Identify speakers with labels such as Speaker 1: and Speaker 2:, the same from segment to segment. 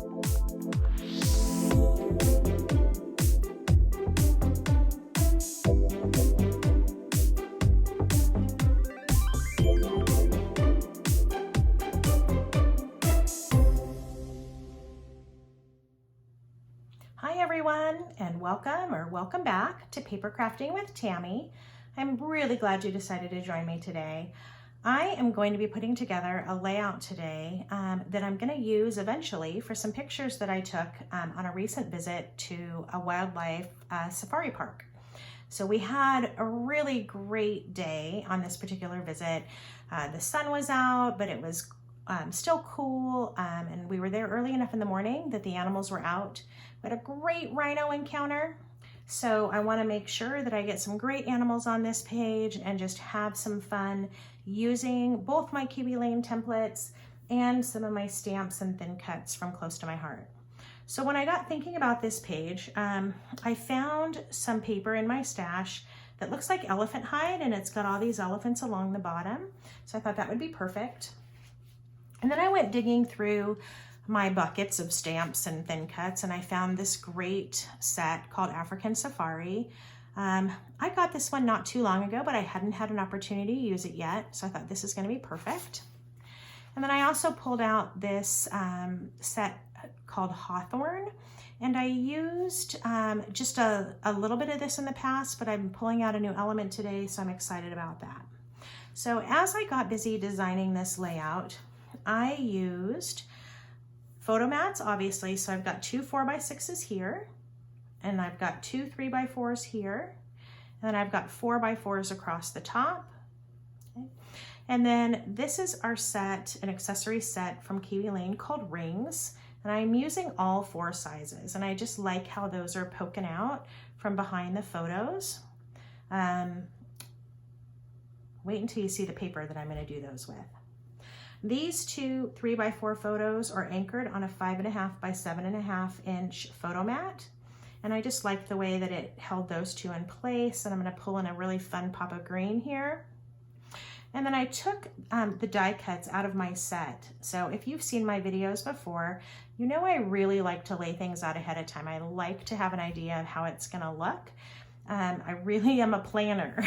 Speaker 1: Hi everyone, and welcome back to Paper Crafting with Tammy. I'm really glad you decided to join me today. I am going to be putting together a layout today that I'm going to use eventually for some pictures that I took on a recent visit to a wildlife safari park. So we had a really great day on this particular visit. The sun was out, but it was still cool, and we were there early enough in the morning that the animals were out. We had a great rhino encounter, so I want to make sure that I get some great animals on this page and just have some fun using both my Kiwi Lane templates and some of my stamps and thin cuts from close to my heart. So when I got thinking about this page, I found some paper in my stash that looks like elephant hide, and it's got all these elephants along the bottom, so I thought that would be perfect. And then I went digging through my buckets of stamps and thin cuts, and I found this great set called African Safari. I got this one not too long ago, but I hadn't had an opportunity to use it yet, so I thought this is going to be perfect. And then I also pulled out this set called Hawthorne, and I used just a little bit of this in the past, but I'm pulling out a new element today, so I'm excited about that. So as I got busy designing this layout, I used photo mats, obviously, so I've got 2 4x6s here, and I've got 2 3x4s here, and then I've got 4x4s across the top. Okay. And then this is our set, an accessory set from Kiwi Lane called Rings, and I'm using all 4 sizes, and I just like how those are poking out from behind the photos. Wait until you see the paper that I'm going to do those with. These 2 3x4 photos are anchored on a 5.5 by 7.5 inch photo mat. And I just like the way that it held those 2 in place. And I'm going to pull in a really fun pop of green here. And then I took the die cuts out of my set. So if you've seen my videos before, you know I really like to lay things out ahead of time. I like to have an idea of how it's going to look. I really am a planner.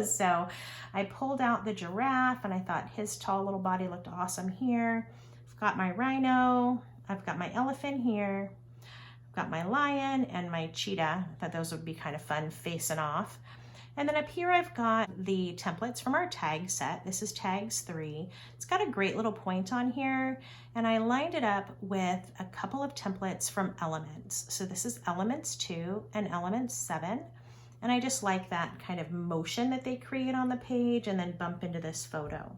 Speaker 1: So I pulled out the giraffe, and I thought his tall little body looked awesome here. I've got my rhino, I've got my elephant here, I've got my lion and my cheetah. I thought those would be kind of fun facing off. And then up here I've got the templates from our tag set. This is tags 3. It's got a great little point on here, and I lined it up with a couple of templates from Elements. So this is Elements 2 and Elements 7. And I just like that kind of motion that they create on the page and then bump into this photo.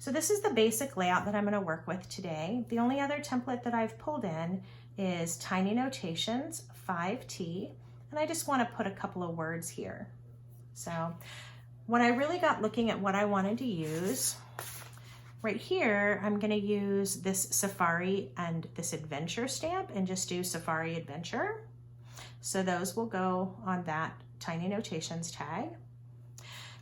Speaker 1: So this is the basic layout that I'm going to work with today. The only other template that I've pulled in is Tiny Notations 5T, and I just want to put a couple of words here. So when I really got looking at what I wanted to use, right here I'm going to use this Safari and this Adventure stamp and just do Safari Adventure. So those will go on that Tiny Notations tag.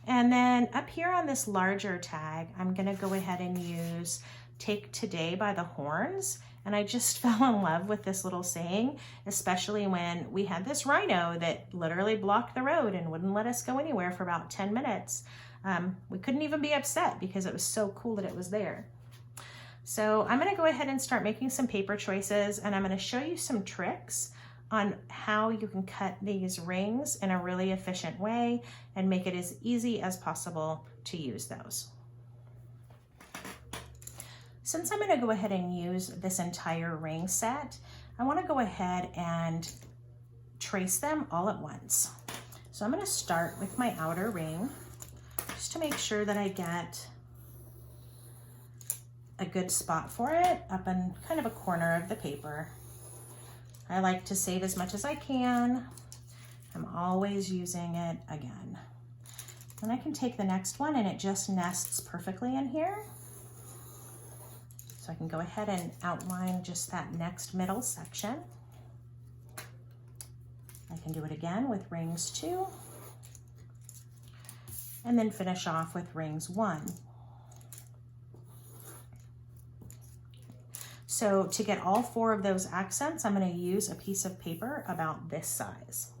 Speaker 1: And then up here on this larger tag, I'm going to go ahead and use Take Today by the Horns. And I just fell in love with this little saying, especially when we had this rhino that literally blocked the road and wouldn't let us go anywhere for about 10 minutes. We couldn't even be upset because it was so cool that it was there. So I'm going to go ahead and start making some paper choices, and I'm going to show you some tricks on how you can cut these rings in a really efficient way and make it as easy as possible to use those. Since I'm going to go ahead and use this entire ring set, I want to go ahead and trace them all at once. So I'm going to start with my outer ring just to make sure that I get a good spot for it up in kind of a corner of the paper. I like to save as much as I can. I'm always using it again. Then I can take the next one, and it just nests perfectly in here. So I can go ahead and outline just that next middle section. I can do it again with rings 2, and then finish off with rings 1. So to get all 4 of those accents, I'm going to use a piece of paper about this size.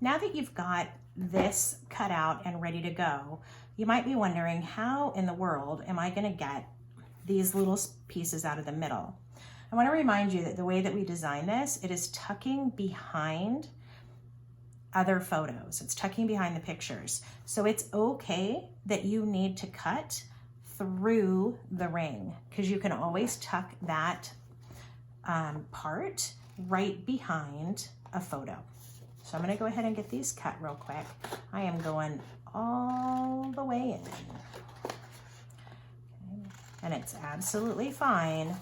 Speaker 1: Now that you've got this cut out and ready to go, you might be wondering, how in the world am I going to get these little pieces out of the middle? I want to remind you that the way that we design this, it is tucking behind other photos. It's tucking behind the pictures. So it's okay that you need to cut through the ring, because you can always tuck that part right behind a photo. So I'm going to go ahead and get these cut real quick. I am going all the way in. Okay. And it's absolutely fine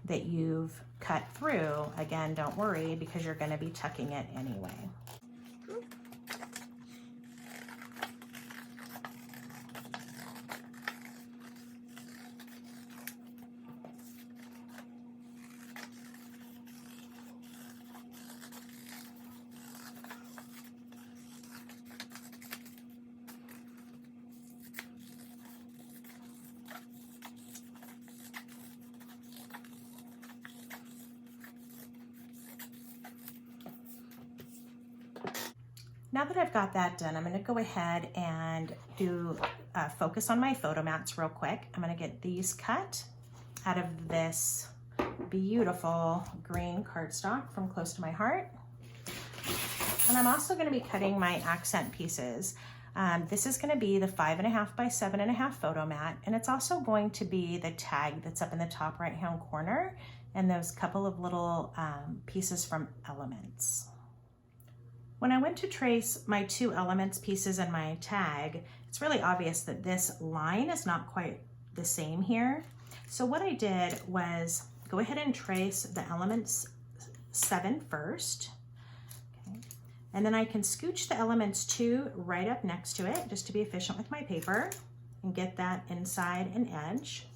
Speaker 1: that you've cut through. Again, don't worry, because you're going to be tucking it anyway. Now that I've got that done, I'm going to go ahead and do focus on my photo mats real quick. I'm going to get these cut out of this beautiful green cardstock from Close to My Heart. And I'm also going to be cutting my accent pieces. This is going to be the 5.5 by 7.5 photo mat, and it's also going to be the tag that's up in the top right hand corner and those couple of little pieces from Elements. When I went to trace my 2 Elements pieces and my tag, it's really obvious that this line is not quite the same here. So what I did was go ahead and trace the Elements 7 first. Okay. And then I can scooch the Elements 2 right up next to it, just to be efficient with my paper, and get that inside an edge.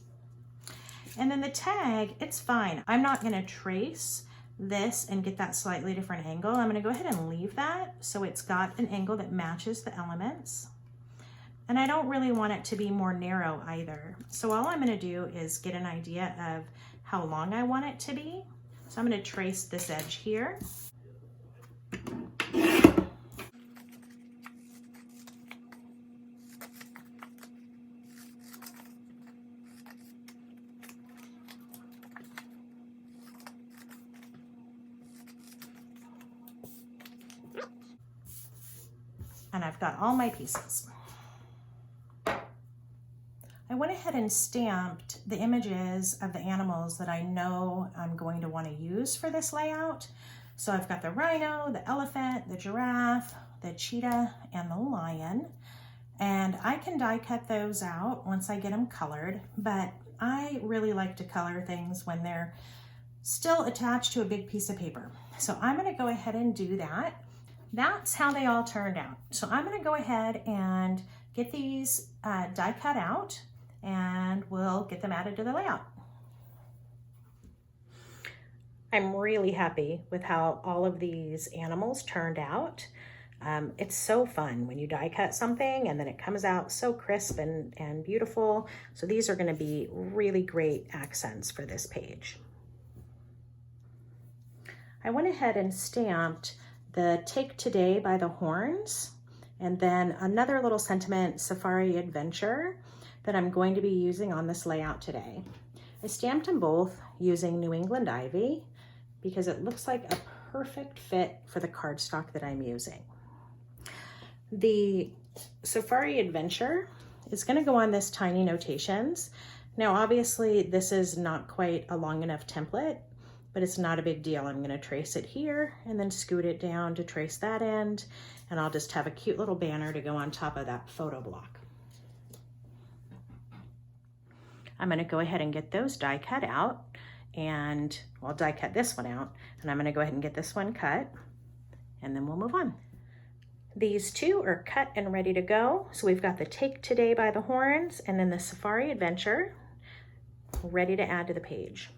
Speaker 1: And then the tag, it's fine. I'm not going to trace this and get that slightly different angle. I'm going to go ahead and leave that so it's got an angle that matches the Elements. And I don't really want it to be more narrow either. So all I'm going to do is get an idea of how long I want it to be. So I'm going to trace this edge here. And I've got all my pieces. I went ahead and stamped the images of the animals that I know I'm going to want to use for this layout. So I've got the rhino, the elephant, the giraffe, the cheetah, and the lion. And I can die cut those out once I get them colored, but I really like to color things when they're still attached to a big piece of paper. So I'm going to go ahead and do that. That's how they all turned out. So I'm going to go ahead and get these die cut out, and we'll get them added to the layout. I'm really happy with how all of these animals turned out. It's so fun when you die cut something and then it comes out so crisp and beautiful. So these are going to be really great accents for this page. I went ahead and stamped the Take Today by the Horns, and then another little sentiment, Safari Adventure, that I'm going to be using on this layout today. I stamped them both using New England Ivy because it looks like a perfect fit for the cardstock that I'm using. The Safari Adventure is going to go on this Tiny Notations. Now obviously this is not quite a long enough template, but it's not a big deal. I'm going to trace it here and then scoot it down to trace that end, and I'll just have a cute little banner to go on top of that photo block. I'm going to go ahead and get those die cut out, and I'll die cut this one out, and I'm going to go ahead and get this one cut, and then we'll move on. These two are cut and ready to go. So we've got the Take Today by the Horns and then the Safari Adventure. ready to add to the page.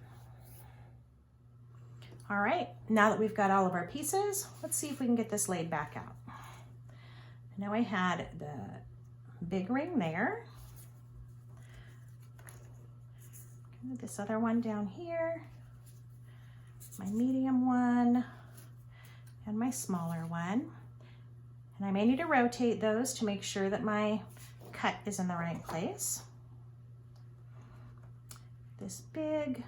Speaker 1: All right, now that we've got all of our pieces, let's see if we can get this laid back out. Now I had the big ring there. This other one down here, my medium one, and my smaller one. And I may need to rotate those to make sure that my cut is in the right place. This big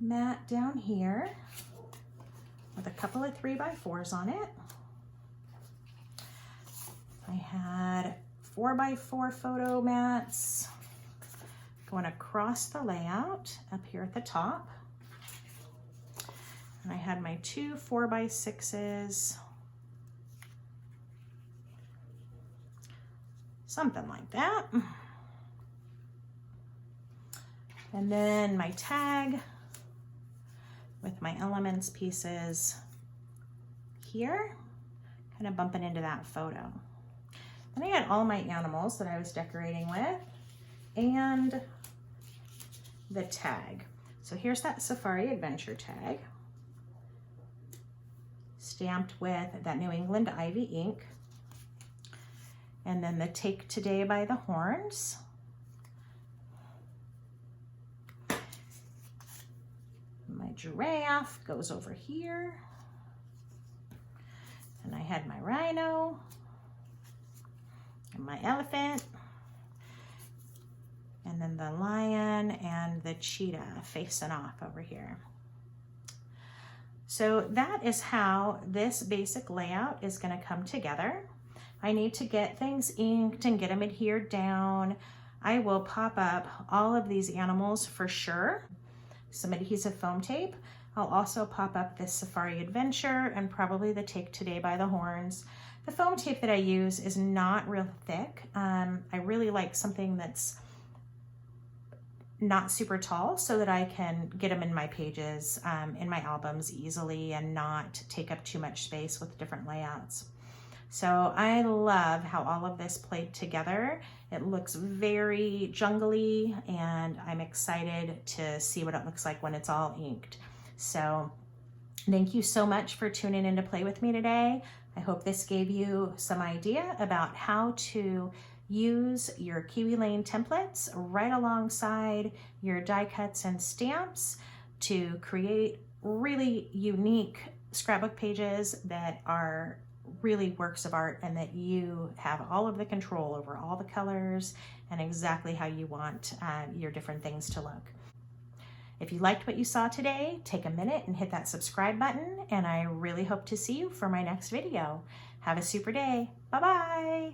Speaker 1: mat down here with a couple of 3x4s on it. I had 4x4 photo mats going across the layout up here at the top. And I had my 2 4x6s, something like that. And then my tag with my elements pieces here, kind of bumping into that photo. Then I had all my animals that I was decorating with and the tag. So here's that Safari Adventure tag, stamped with that New England Ivy ink. And then the Take Today by the Horns. My giraffe goes over here. And I had my rhino and my elephant. And then the lion and the cheetah facing off over here. So that is how this basic layout is going to come together. I need to get things inked and get them adhered down. I will pop up all of these animals for sure. Some adhesive foam tape. I'll also pop up this Safari Adventure and probably the Take Today by the Horns. The foam tape that I use is not real thick. I really like something that's not super tall so that I can get them in my pages, in my albums easily and not take up too much space with different layouts. So I love how all of this played together. It looks very jungly and I'm excited to see what it looks like when it's all inked. So thank you so much for tuning in to play with me today. I hope this gave you some idea about how to use your Kiwi Lane templates right alongside your die cuts and stamps to create really unique scrapbook pages that are really works of art and that you have all of the control over all the colors and exactly how you want your different things to look. If you liked what you saw today, take a minute and hit that subscribe button, and I really hope to see you for my next video. Have a super day. Bye-bye.